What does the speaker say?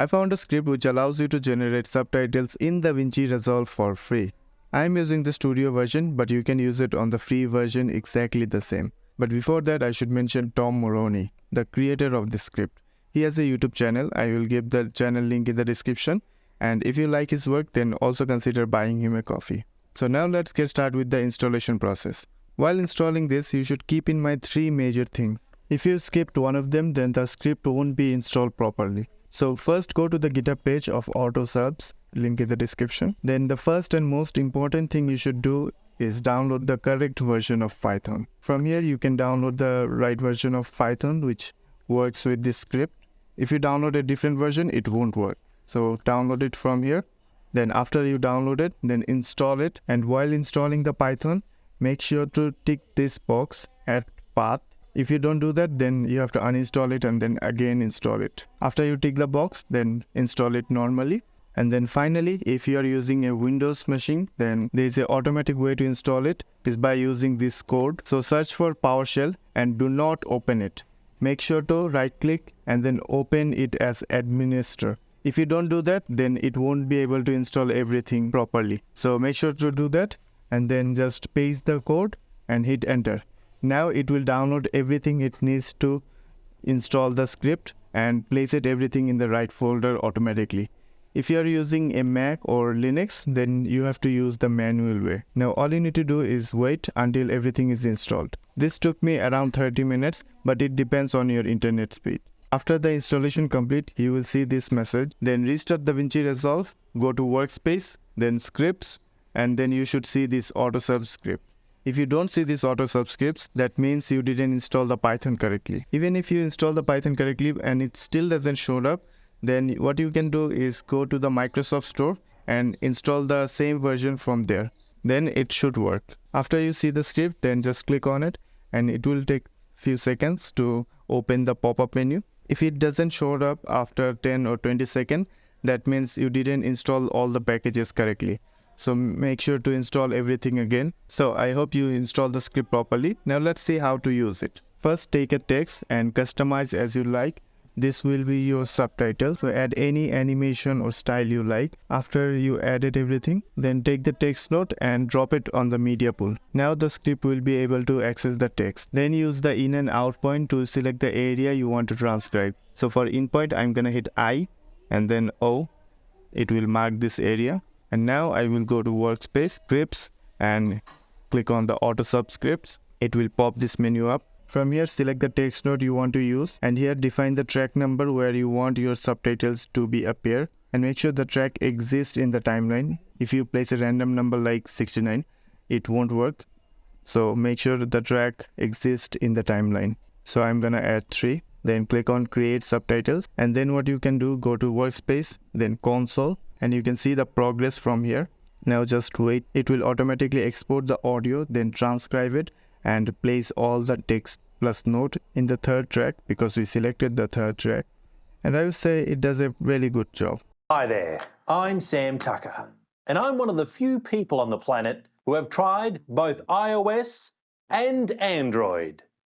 I found a script which allows you to generate subtitles in Davinci Resolve for free. I am using the studio version, but you can use it on the free version exactly the same. But before that, I should mention Tom Moroney, the creator of this script. He has a YouTube channel. I will give the channel link in the description. And if you like his work, then also consider buying him a coffee. So now let's get started with the installation process. While installing this, you should keep in mind three major things. If you skipped one of them, then the script won't be installed properly. So first go to the GitHub page of AutoSubs, link in the description. Then the first and most important thing you should do is download the correct version of Python. From here you can download the right version of Python which works with this script. If you download a different version, it won't work. So download it from here. Then after you download it, then install it. And while installing the Python, make sure to tick this box at path. If you don't do that, then you have to uninstall it and then again install it. After you tick the box, then install it normally. And then finally, if you are using a Windows machine, then there is an automatic way to install it is by using this code. So search for PowerShell and do not open it. Make sure to right click and then open it as administrator. If you don't do that, then it won't be able to install everything properly. So make sure to do that and then just paste the code and hit enter. Now it will download everything it needs to install the script and place it everything in the right folder automatically. If you are using a Mac or Linux, then you have to use the manual way. Now all you need to do is wait until everything is installed. This took me around 30 minutes, but it depends on your internet speed. After the installation complete, you will see this message. Then restart Davinci Resolve, go to Workspace, then Scripts, and then you should see this AutoSub script. If you don't see these AutoSub scripts, that means you didn't install the Python correctly. Even if you install the Python correctly and it still doesn't show up, then what you can do is go to the Microsoft Store and install the same version from there. Then it should work. After you see the script, then just click on it and it will take few seconds to open the pop-up menu. If it doesn't show up after 10 or 20 seconds, that means you didn't install all the packages correctly. So make sure to install everything again. So I hope you install the script properly. Now let's see how to use it. First take a text and customize as you like. This will be your subtitle. So add any animation or style you like. After you added everything, then take the text note and drop it on the media pool. Now the script will be able to access the text. Then use the in and out point to select the area you want to transcribe. So for in point, I'm gonna hit I and then O. It will mark this area. And now I will go to Workspace, Scripts, and click on the AutoSub scripts. It will pop this menu up. From here, select the text note you want to use. And here, define the track number where you want your subtitles to be appear. And make sure the track exists in the timeline. If you place a random number like 69, it won't work. So make sure that the track exists in the timeline. So I'm gonna add 3. Then click on Create Subtitles. And then what you can do, go to Workspace, then Console. And you can see the progress from here. Now just wait. It will automatically export the audio, then transcribe it and place all the text plus note in the third track because we selected the third track. And I would say it does a really good job. Hi there, I'm Sam Tucker, and I'm one of the few people on the planet who have tried both iOS and Android.